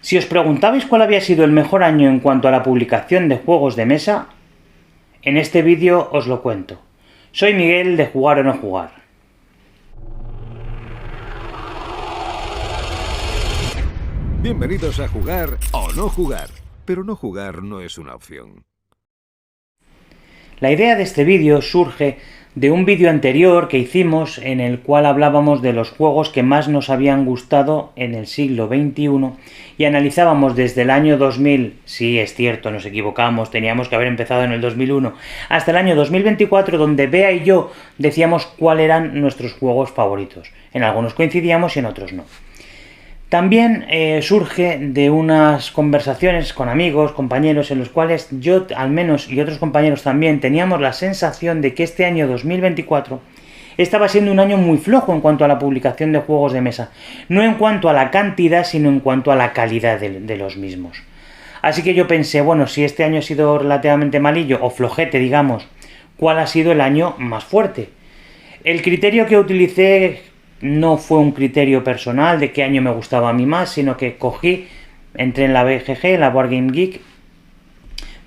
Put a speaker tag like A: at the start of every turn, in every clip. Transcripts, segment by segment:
A: Si os preguntabais cuál había sido el mejor año en cuanto a la publicación de juegos de mesa, en este vídeo os lo cuento. Soy Miguel de Jugar o No Jugar.
B: Bienvenidos a Jugar o No Jugar, pero no jugar no es una opción.
A: La idea de este vídeo surge de un vídeo anterior que hicimos en el cual hablábamos de los juegos que más nos habían gustado en el siglo XXI y analizábamos desde el año 2000, sí es cierto, nos equivocamos, teníamos que haber empezado en el 2001, hasta el año 2024, donde Bea y yo decíamos cuáles eran nuestros juegos favoritos. En algunos coincidíamos y en otros no. También surge de unas conversaciones con amigos, compañeros, en los cuales yo al menos y otros compañeros también teníamos la sensación de que este año 2024 estaba siendo un año muy flojo en cuanto a la publicación de juegos de mesa. No en cuanto a la cantidad, sino en cuanto a la calidad de los mismos. Así que yo pensé, bueno, si este año ha sido relativamente malillo o flojete, digamos, ¿cuál ha sido el año más fuerte? El criterio que utilicé no fue un criterio personal de qué año me gustaba a mí más, sino que entré en la BGG, en la Board Game Geek,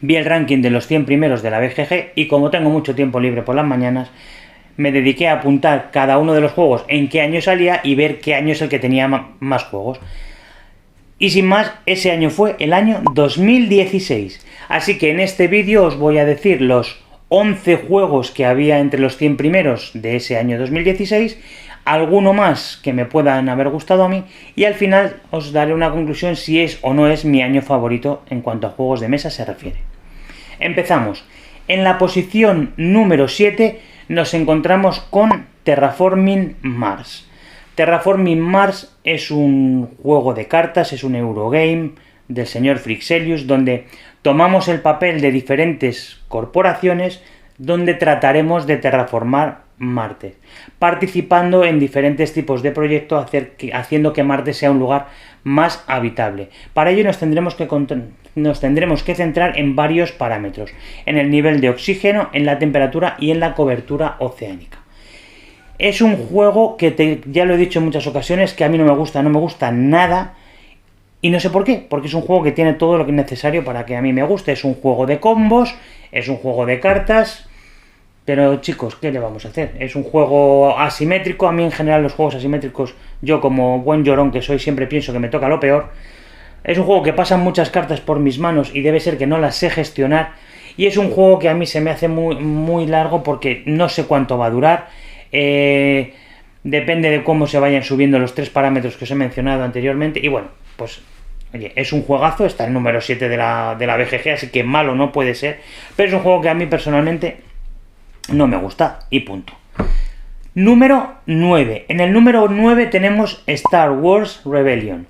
A: vi el ranking de los 100 primeros de la BGG y como tengo mucho tiempo libre por las mañanas, me dediqué a apuntar cada uno de los juegos en qué año salía y ver qué año es el que tenía más juegos. Y sin más, ese año fue el año 2016. Así que en este vídeo os voy a decir los 11 juegos que había entre los 100 primeros de ese año 2016, alguno más que me puedan haber gustado a mí, y al final os daré una conclusión si es o no es mi año favorito en cuanto a juegos de mesa se refiere. Empezamos. En la posición número 7 nos encontramos con Terraforming Mars. Terraforming Mars es un juego de cartas, es un Eurogame del señor Frixelius, donde tomamos el papel de diferentes corporaciones donde trataremos de terraformar Marte, participando en diferentes tipos de proyectos, haciendo que Marte sea un lugar más habitable. Para ello nos tendremos que centrar en varios parámetros, en el nivel de oxígeno, en la temperatura y en la cobertura oceánica. Es un juego que ya lo he dicho en muchas ocasiones, que a mí no me gusta nada, y no sé por qué, porque es un juego que tiene todo lo que es necesario para que a mí me guste. Es un juego de combos, es un juego de cartas, pero chicos, ¿qué le vamos a hacer? Es un juego asimétrico. A mí en general los juegos asimétricos, yo como buen llorón que soy, siempre pienso que me toca lo peor. Es un juego que pasan muchas cartas por mis manos y debe ser que no las sé gestionar. Y es un juego que a mí se me hace muy largo porque no sé cuánto va a durar. Depende de cómo se vayan subiendo los 3 parámetros que os he mencionado anteriormente. Y bueno, pues oye, es un juegazo, está el número 7 de la BGG, así que malo no puede ser. Pero es un juego que a mí personalmente no me gusta y punto. Número 9. En el número 9 tenemos Star Wars Rebellion.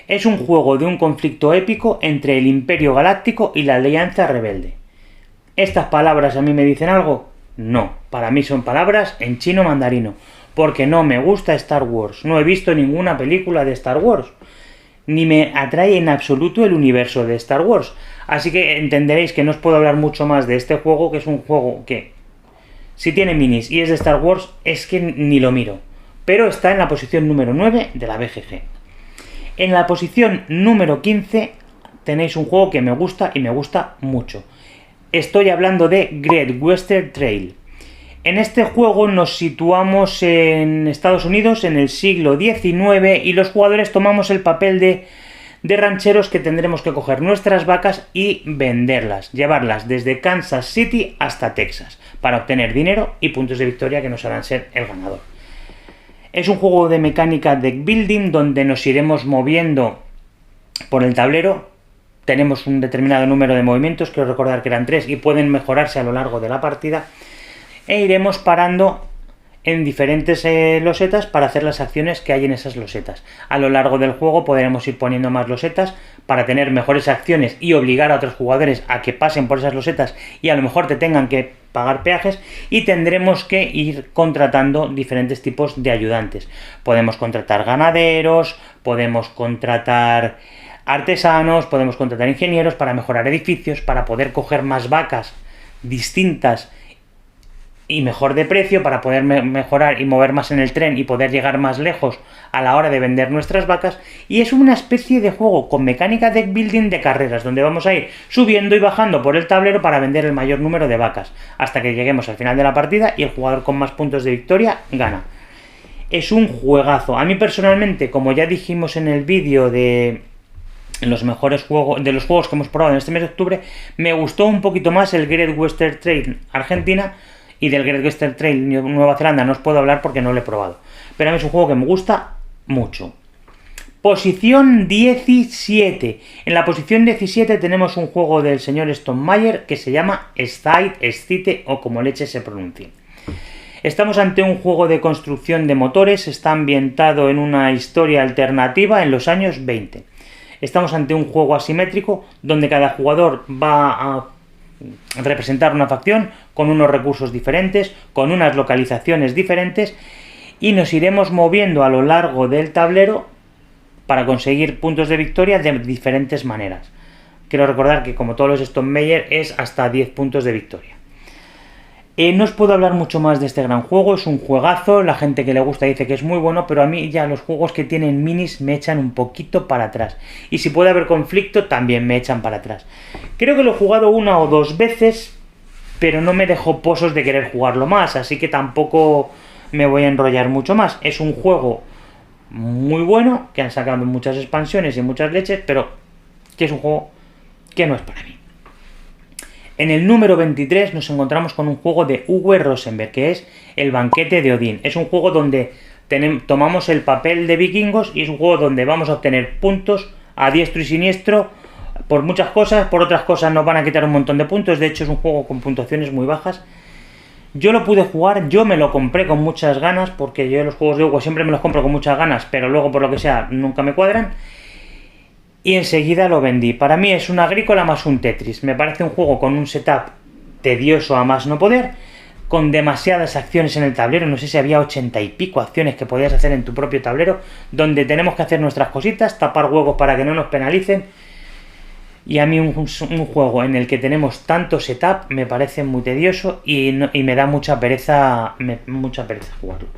A: Es un juego de un conflicto épico entre el Imperio Galáctico y la Alianza Rebelde. ¿Estas palabras a mí me dicen algo? No, para mí son palabras en chino mandarino, porque no me gusta Star Wars. No he visto ninguna película de Star Wars, ni me atrae en absoluto el universo de Star Wars. Así que entenderéis que no os puedo hablar mucho más de este juego, que es un juego que, si tiene minis y es de Star Wars, es que ni lo miro. Pero está en la posición número 9 de la BGG. En la posición número 15 tenéis un juego que me gusta y me gusta mucho. Estoy hablando de Great Western Trail. En este juego nos situamos en Estados Unidos en el siglo XIX y los jugadores tomamos el papel de rancheros que tendremos que coger nuestras vacas y venderlas, llevarlas desde Kansas City hasta Texas, para obtener dinero y puntos de victoria que nos harán ser el ganador. Es un juego de mecánica deck building donde nos iremos moviendo por el tablero. Tenemos un determinado número de movimientos, quiero recordar que eran 3 y pueden mejorarse a lo largo de la partida, e iremos parando en diferentes losetas para hacer las acciones que hay en esas losetas. A lo largo del juego podremos ir poniendo más losetas para tener mejores acciones y obligar a otros jugadores a que pasen por esas losetas y a lo mejor te tengan que pagar peajes, y tendremos que ir contratando diferentes tipos de ayudantes. Podemos contratar ganaderos, podemos contratar artesanos, podemos contratar ingenieros para mejorar edificios, para poder coger más vacas distintas y mejor de precio para poder mejorar y mover más en el tren y poder llegar más lejos a la hora de vender nuestras vacas. Y es una especie de juego con mecánica deck building de carreras, donde vamos a ir subiendo y bajando por el tablero para vender el mayor número de vacas, hasta que lleguemos al final de la partida y el jugador con más puntos de victoria gana. Es un juegazo. A mí personalmente, como ya dijimos en el vídeo de los mejores juegos, de los juegos que hemos probado en este mes de octubre, me gustó un poquito más el Great Western Trail Argentina, y del Great Western Trail Nueva Zelanda no os puedo hablar porque no lo he probado. Pero a mí es un juego que me gusta mucho. Posición 17. En la posición 17 tenemos un juego del señor Stonemaier que se llama Stite o como leche se pronuncie. Estamos ante un juego de construcción de motores, está ambientado en una historia alternativa en los años 20. Estamos ante un juego asimétrico donde cada jugador va a representar una facción con unos recursos diferentes, con unas localizaciones diferentes, y nos iremos moviendo a lo largo del tablero para conseguir puntos de victoria de diferentes maneras. Quiero recordar que, como todos los Stonemaier, es hasta 10 puntos de victoria. No os puedo hablar mucho más de este gran juego, es un juegazo, la gente que le gusta dice que es muy bueno, pero a mí ya los juegos que tienen minis me echan un poquito para atrás. Y si puede haber conflicto, también me echan para atrás. Creo que lo he jugado una o dos veces, pero no me dejó pozos de querer jugarlo más, así que tampoco me voy a enrollar mucho más. Es un juego muy bueno, que han sacado muchas expansiones y muchas leches, pero que es un juego que no es para mí. En el número 23 nos encontramos con un juego de Uwe Rosenberg, que es El banquete de Odín. Es un juego donde tomamos el papel de vikingos y es un juego donde vamos a obtener puntos a diestro y siniestro por muchas cosas, por otras cosas nos van a quitar un montón de puntos. De hecho es un juego con puntuaciones muy bajas. Yo lo pude jugar, yo me lo compré con muchas ganas, porque yo los juegos de Uwe siempre me los compro con muchas ganas, pero luego por lo que sea nunca me cuadran. Y enseguida lo vendí. Para mí es un agrícola más un Tetris. Me parece un juego con un setup tedioso a más no poder, con demasiadas acciones en el tablero. No sé si había 80 y pico acciones que podías hacer en tu propio tablero, donde tenemos que hacer nuestras cositas, tapar huecos para que no nos penalicen. Y a mí un juego en el que tenemos tanto setup me parece muy tedioso y me da mucha pereza jugarlo.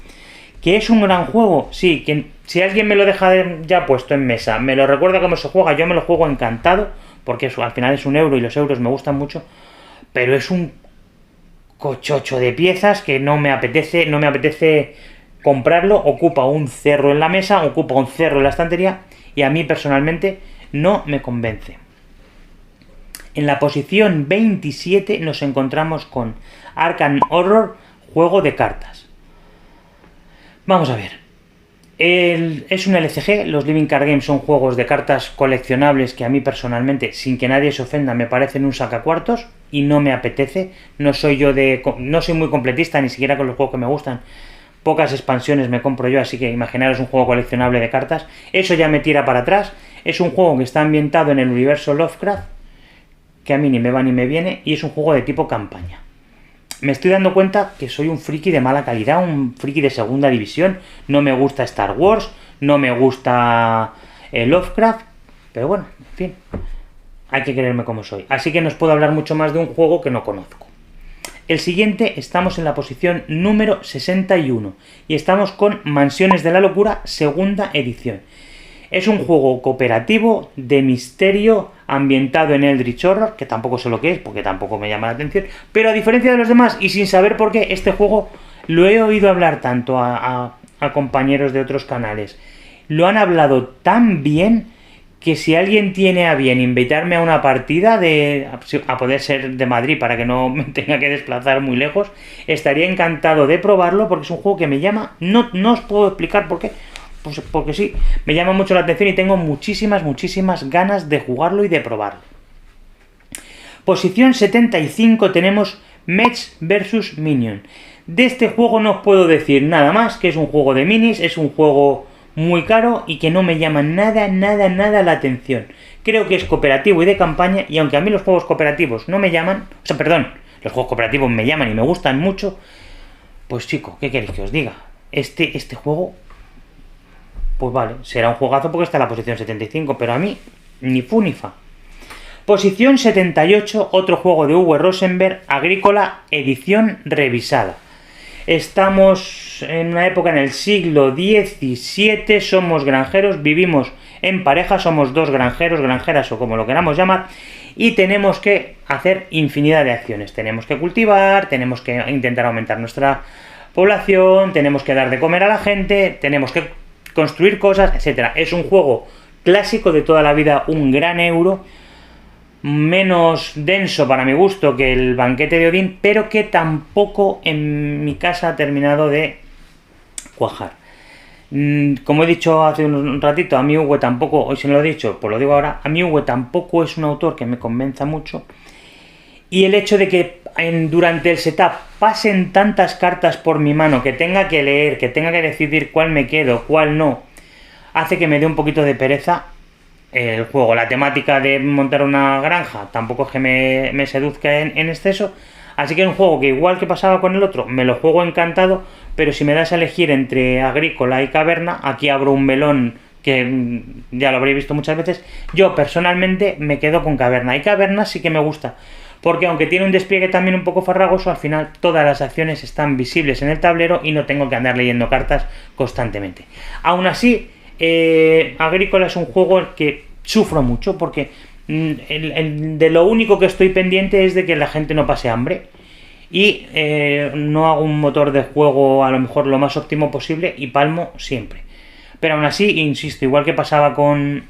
A: ¿Que es un gran juego? Sí, que si alguien me lo deja ya puesto en mesa, me lo recuerda cómo se juega, yo me lo juego encantado, porque eso, al final es un euro y los euros me gustan mucho, pero es un cochocho de piezas que no me apetece comprarlo. Ocupa un cerro en la mesa, ocupa un cerro en la estantería, y a mí personalmente no me convence. En la posición 27 nos encontramos con Arkham Horror, juego de cartas. Vamos a ver. Es un LCG, los Living Card Games son juegos de cartas coleccionables que a mí personalmente, sin que nadie se ofenda, me parecen un sacacuartos y no me apetece. No soy muy completista, ni siquiera con los juegos que me gustan. Pocas expansiones me compro yo, así que imaginaros un juego coleccionable de cartas. Eso ya me tira para atrás. Es un juego que está ambientado en el universo Lovecraft, que a mí ni me va ni me viene, y es un juego de tipo campaña. Me estoy dando cuenta que soy un friki de mala calidad, un friki de segunda división. No me gusta Star Wars, no me gusta Lovecraft, pero bueno, en fin, hay que quererme como soy. Así que no os puedo hablar mucho más de un juego que no conozco. El siguiente, estamos en la posición número 61 y estamos con Mansiones de la Locura, segunda edición. Es un juego cooperativo de misterio ambientado en Eldritch Horror, que tampoco sé lo que es, porque tampoco me llama la atención, pero a diferencia de los demás, y sin saber por qué, este juego lo he oído hablar tanto a compañeros de otros canales. Lo han hablado tan bien que si alguien tiene a bien invitarme a una partida, a poder ser de Madrid para que no me tenga que desplazar muy lejos, estaría encantado de probarlo, porque es un juego que me llama, no os puedo explicar por qué, pues porque sí, me llama mucho la atención y tengo muchísimas ganas de jugarlo y de probarlo. Posición 75 tenemos Mech vs Minion. De este juego no os puedo decir nada más, que es un juego de minis, es un juego muy caro y que no me llama nada la atención. Creo que es cooperativo y de campaña, y aunque a mí los juegos cooperativos no me llaman, los juegos cooperativos me llaman y me gustan mucho, pues chico, ¿qué queréis que os diga? Este juego, pues vale, será un juegazo porque está en la posición 75, pero a mí ni fu ni fa. Posición 78, otro juego de Uwe Rosenberg, Agrícola, edición revisada. Estamos en una época en el siglo XVII, somos granjeros, vivimos en pareja, somos dos granjeros, granjeras o como lo queramos llamar, y tenemos que hacer infinidad de acciones. Tenemos que cultivar, tenemos que intentar aumentar nuestra población, tenemos que dar de comer a la gente, tenemos que construir cosas, etcétera. Es un juego clásico de toda la vida, un gran euro, menos denso para mi gusto que el Banquete de Odín, pero que tampoco en mi casa ha terminado de cuajar. Como he dicho hace un ratito, a mí Uwe tampoco, hoy se lo he dicho, pues lo digo ahora, a mí Uwe tampoco es un autor que me convenza mucho, y el hecho de que durante el setup pasen tantas cartas por mi mano, que tenga que leer, que tenga que decidir cuál me quedo, cuál no, hace que me dé un poquito de pereza el juego. La temática de montar una granja tampoco es que me seduzca en exceso, así que es un juego que, igual que pasaba con el otro, me lo juego encantado, pero si me das a elegir entre Agrícola y Caverna, aquí abro un melón que ya lo habréis visto muchas veces. Yo personalmente me quedo con Caverna, y Caverna sí que me gusta, porque aunque tiene un despliegue también un poco farragoso, al final todas las acciones están visibles en el tablero y no tengo que andar leyendo cartas constantemente. Aún así, Agrícola es un juego que sufro mucho, porque de lo único que estoy pendiente es de que la gente no pase hambre, y no hago un motor de juego a lo mejor lo más óptimo posible y palmo siempre. Pero aún así, insisto, igual que pasaba con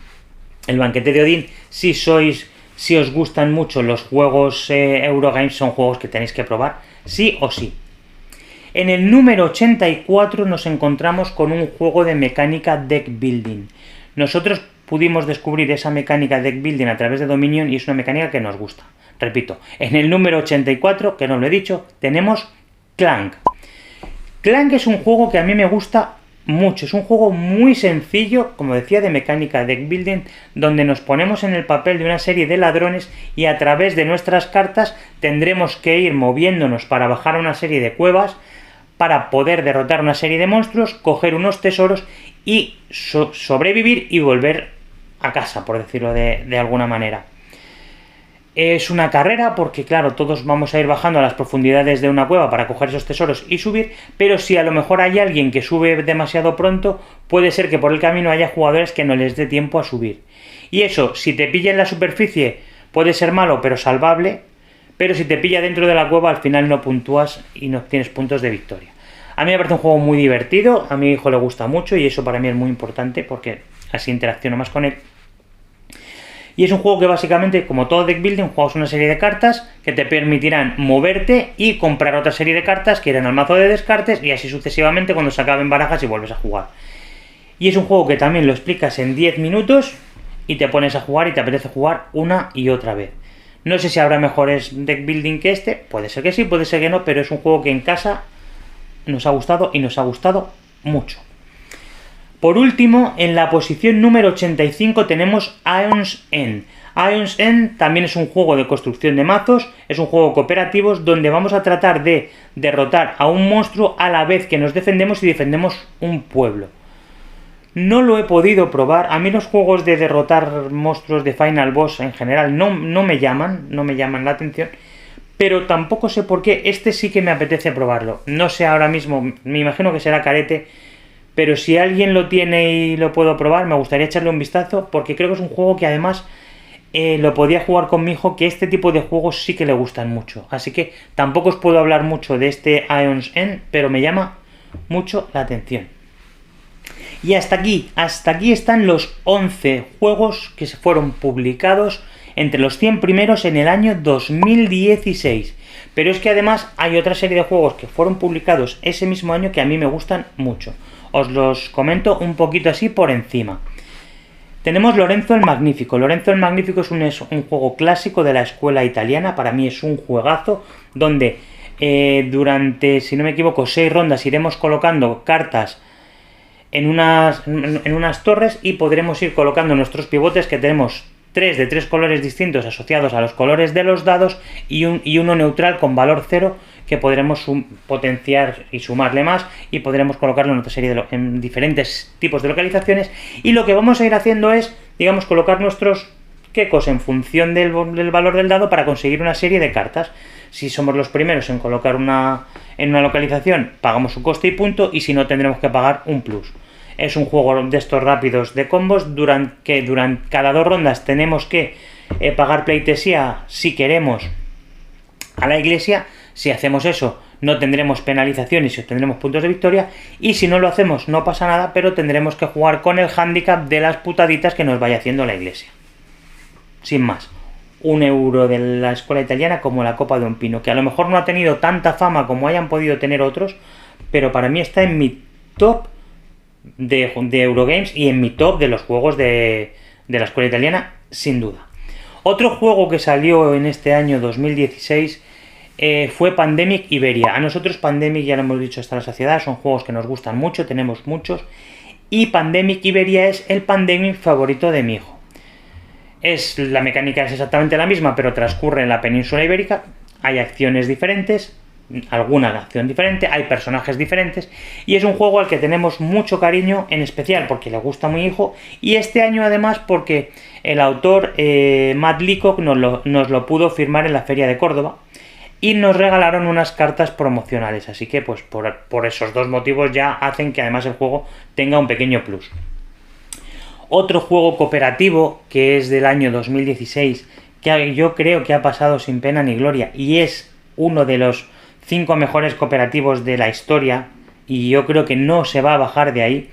A: el Banquete de Odín, si os gustan mucho los juegos Eurogames, son juegos que tenéis que probar, sí o sí. En el número 84 nos encontramos con un juego de mecánica deck building. Nosotros pudimos descubrir esa mecánica deck building a través de Dominion y es una mecánica que nos gusta. Repito, en el número 84, que no lo he dicho, tenemos Clank. Clank es un juego que a mí me gusta mucho. Es un juego muy sencillo, como decía, de mecánica deck building, donde nos ponemos en el papel de una serie de ladrones y a través de nuestras cartas tendremos que ir moviéndonos para bajar a una serie de cuevas, para poder derrotar una serie de monstruos, coger unos tesoros y sobrevivir y volver a casa, por decirlo de alguna manera. Es una carrera porque, claro, todos vamos a ir bajando a las profundidades de una cueva para coger esos tesoros y subir, pero si a lo mejor hay alguien que sube demasiado pronto, puede ser que por el camino haya jugadores que no les dé tiempo a subir. Y eso, si te pilla en la superficie, puede ser malo pero salvable, pero si te pilla dentro de la cueva, al final no puntúas y no tienes puntos de victoria. A mí me parece un juego muy divertido, a mi hijo le gusta mucho y eso para mí es muy importante porque así interacciono más con él. Y es un juego que básicamente, como todo deck building, juegas una serie de cartas que te permitirán moverte y comprar otra serie de cartas que irán al mazo de descartes y así sucesivamente cuando se acaben barajas y vuelves a jugar. Y es un juego que también lo explicas en 10 minutos y te pones a jugar y te apetece jugar una y otra vez. No sé si habrá mejores deck building que este, puede ser que sí, puede ser que no, pero es un juego que en casa nos ha gustado y nos ha gustado mucho. Por último, en la posición número 85 tenemos Aeon's End. Aeon's End también es un juego de construcción de mazos, es un juego cooperativo donde vamos a tratar de derrotar a un monstruo a la vez que nos defendemos y defendemos un pueblo. No lo he podido probar, a mí los juegos de derrotar monstruos de Final Boss en general no me llaman la atención, pero tampoco sé por qué, este sí que me apetece probarlo. No sé ahora mismo, me imagino que será carete, pero si alguien lo tiene y lo puedo probar, me gustaría echarle un vistazo, porque creo que es un juego que además lo podía jugar con mi hijo, que este tipo de juegos sí que le gustan mucho. Así que tampoco os puedo hablar mucho de este Aeon's End, pero me llama mucho la atención. Y hasta aquí están los 11 juegos que se fueron publicados entre los 100 primeros en el año 2016. Pero es que además hay otra serie de juegos que fueron publicados ese mismo año que a mí me gustan mucho. Os los comento un poquito así por encima. Tenemos Lorenzo el Magnífico. Lorenzo el Magnífico es un juego clásico de la escuela italiana. Para mí es un juegazo donde durante, si no me equivoco, 6 rondas iremos colocando cartas en unas torres y podremos ir colocando nuestros pivotes, que tenemos 3 de 3 colores distintos asociados a los colores de los dados y uno neutral con valor 0 que podremos potenciar y sumarle más, y podremos colocarlo en otra serie en diferentes tipos de localizaciones. Y lo que vamos a ir haciendo es, digamos, colocar nuestros quecos en función del valor del dado para conseguir una serie de cartas. Si somos los primeros en colocar en una localización, pagamos su coste y punto, y si no, tendremos que pagar un plus. Es un juego de estos rápidos de combos, durante cada 2 rondas tenemos que pagar pleitesía si queremos a la iglesia. Si hacemos eso, no tendremos penalizaciones y obtendremos puntos de victoria, y si no lo hacemos no pasa nada, pero tendremos que jugar con el hándicap de las putaditas que nos vaya haciendo la iglesia. Sin más, 1 euro de la escuela italiana como la copa de un pino, que a lo mejor no ha tenido tanta fama como hayan podido tener otros, pero para mí está en mi top de Eurogames y en mi top de los juegos de la escuela italiana, sin duda. Otro juego que salió en este año 2016 fue Pandemic Iberia. A nosotros Pandemic, ya lo hemos dicho hasta la saciedad, son juegos que nos gustan mucho, tenemos muchos, y Pandemic Iberia es el Pandemic favorito de mi hijo. La mecánica es exactamente la misma, pero transcurre en la península ibérica, hay acciones diferentes, alguna acción diferente, hay personajes diferentes, y es un juego al que tenemos mucho cariño, en especial porque le gusta a mi hijo, y este año además porque el autor Matt Leacock nos lo pudo firmar en la Feria de Córdoba, y nos regalaron unas cartas promocionales, así que pues por esos 2 motivos ya hacen que además el juego tenga un pequeño plus. Otro juego cooperativo que es del año 2016, que yo creo que ha pasado sin pena ni gloria, y es uno de los 5 mejores cooperativos de la historia, y yo creo que no se va a bajar de ahí,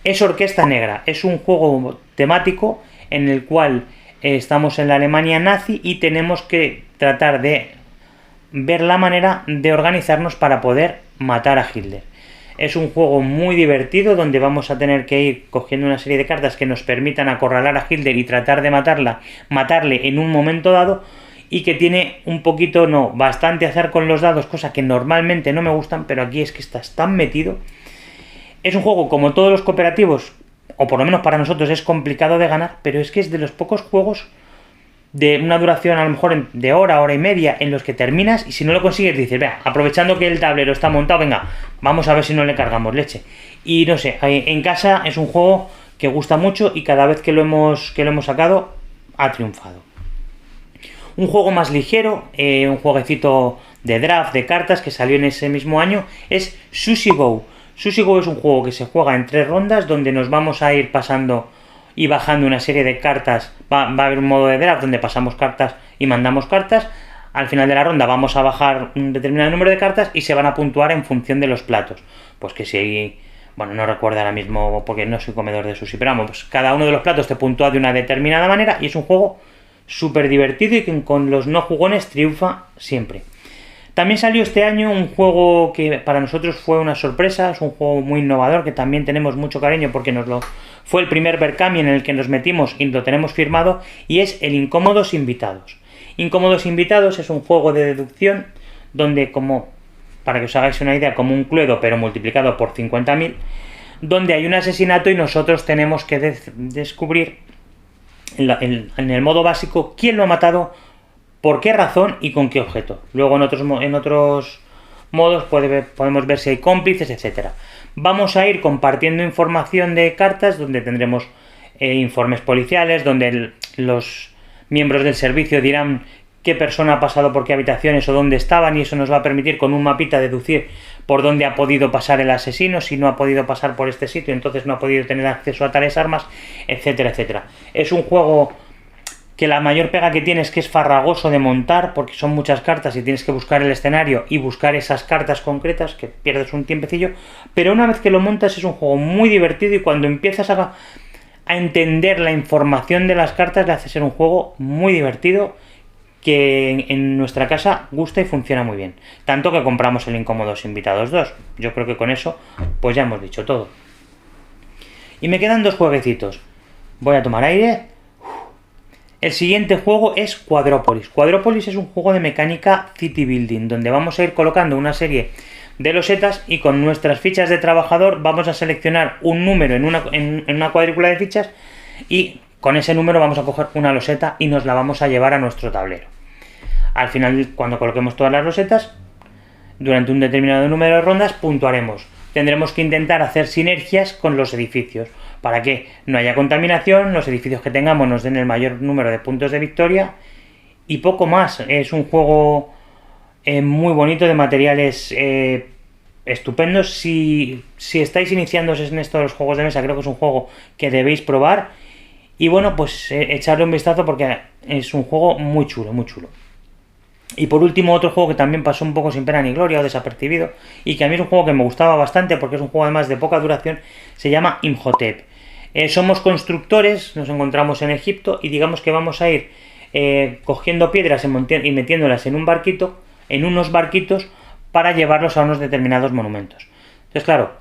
A: es Orquesta Negra. Es un juego temático en el cual estamos en la Alemania nazi y tenemos que tratar de ver la manera de organizarnos para poder matar a Hitler. Es un juego muy divertido donde vamos a tener que ir cogiendo una serie de cartas que nos permitan acorralar a Hitler y tratar de matarle en un momento dado, y que tiene bastante azar con los dados, cosa que normalmente no me gustan, pero aquí es que estás tan metido. Es un juego, como todos los cooperativos, o por lo menos para nosotros, es complicado de ganar, pero es que es de los pocos juegos de una duración a lo mejor de hora y media, en los que terminas y si no lo consigues dices, vea, aprovechando que el tablero está montado, venga, vamos a ver si no le cargamos leche. Y no sé, en casa es un juego que gusta mucho y cada vez que lo hemos sacado ha triunfado. Un juego más ligero, un jueguecito de draft de cartas que salió en ese mismo año, es Sushi Go. Sushi Go es un juego que se juega en 3 rondas donde nos vamos a ir pasando y bajando una serie de cartas. Va a haber un modo de draft donde pasamos cartas y mandamos cartas. Al final de la ronda vamos a bajar un determinado número de cartas y se van a puntuar en función de los platos. Pues que si hay... Bueno, no recuerdo ahora mismo porque no soy comedor de sushi, pero vamos, pues cada uno de los platos te puntúa de una determinada manera y es un juego súper divertido y que con los no jugones triunfa siempre. También salió este año un juego que para nosotros fue una sorpresa, es un juego muy innovador que también tenemos mucho cariño porque fue el primer Berkami en el que nos metimos y lo tenemos firmado, y es el Incómodos Invitados. Incómodos Invitados es un juego de deducción donde, para que os hagáis una idea, como un Cluedo pero multiplicado por 50.000, donde hay un asesinato y nosotros tenemos que descubrir en el modo básico quién lo ha matado, por qué razón y con qué objeto. Luego en otros modos podemos ver si hay cómplices, etc. Vamos a ir compartiendo información de cartas donde tendremos informes policiales, donde los miembros del servicio dirán qué persona ha pasado por qué habitaciones o dónde estaban, y eso nos va a permitir con un mapita deducir por dónde ha podido pasar el asesino, si no ha podido pasar por este sitio, entonces no ha podido tener acceso a tales armas, etcétera, etcétera. Es un juego que la mayor pega que tiene es que es farragoso de montar porque son muchas cartas y tienes que buscar el escenario y buscar esas cartas concretas, que pierdes un tiempecillo, pero una vez que lo montas es un juego muy divertido y cuando empiezas a entender la información de las cartas le hace ser un juego muy divertido que en nuestra casa gusta y funciona muy bien. Tanto que compramos el Incómodos Invitados 2. Yo creo que con eso pues ya hemos dicho todo. Y me quedan 2 jueguecitos. Voy a tomar aire. El siguiente juego es Quadrópolis. Quadrópolis es un juego de mecánica city building, donde vamos a ir colocando una serie de losetas y con nuestras fichas de trabajador vamos a seleccionar un número en una cuadrícula de fichas y con ese número vamos a coger una loseta y nos la vamos a llevar a nuestro tablero. Al final, cuando coloquemos todas las losetas, durante un determinado número de rondas puntuaremos. Tendremos que intentar hacer sinergias con los edificios para que no haya contaminación, los edificios que tengamos nos den el mayor número de puntos de victoria y poco más. Es un juego muy bonito, de materiales estupendos. Si estáis iniciándose en esto de los juegos de mesa, creo que es un juego que debéis probar. Y bueno, pues echarle un vistazo porque es un juego muy chulo, muy chulo. Y por último, otro juego que también pasó un poco sin pena ni gloria o desapercibido, y que a mí es un juego que me gustaba bastante porque es un juego además de poca duración, se llama Imhotep. Somos constructores, nos encontramos en Egipto y digamos que vamos a ir cogiendo piedras y metiéndolas en un barquito, en unos barquitos, para llevarlos a unos determinados monumentos. Entonces, claro,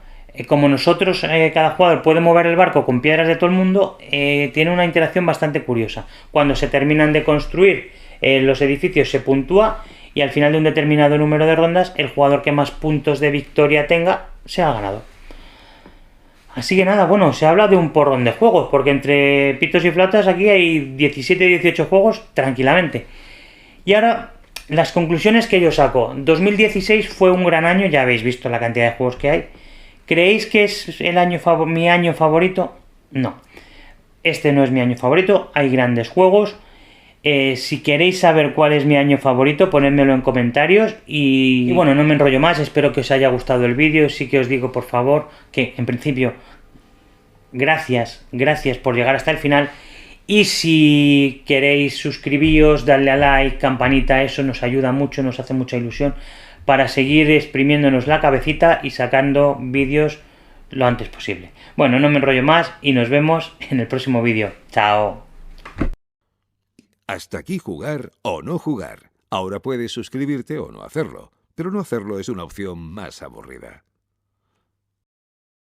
A: como nosotros, cada jugador puede mover el barco con piedras de todo el mundo, tiene una interacción bastante curiosa. Cuando se terminan de construir los edificios, se puntúa y al final de un determinado número de rondas, el jugador que más puntos de victoria tenga se ha ganado. Así que nada, bueno, se habla de un porrón de juegos, porque entre pitos y flautas aquí hay 17 18 juegos tranquilamente. Y ahora, las conclusiones que yo saco. 2016 fue un gran año, ya habéis visto la cantidad de juegos que hay. ¿Creéis que es mi año favorito? No. Este no es mi año favorito, hay grandes juegos. Si queréis saber cuál es mi año favorito, ponedmelo en comentarios. Y bueno, no me enrollo más, espero que os haya gustado el vídeo. Sí que os digo, por favor, que en principio, gracias por llegar hasta el final. Y si queréis suscribíos, darle a like, campanita, eso nos ayuda mucho, nos hace mucha ilusión para seguir exprimiéndonos la cabecita y sacando vídeos lo antes posible. Bueno, no me enrollo más y nos vemos en el próximo vídeo. ¡Chao!
B: Hasta aquí jugar o no jugar. Ahora puedes suscribirte o no hacerlo, pero no hacerlo es una opción más aburrida.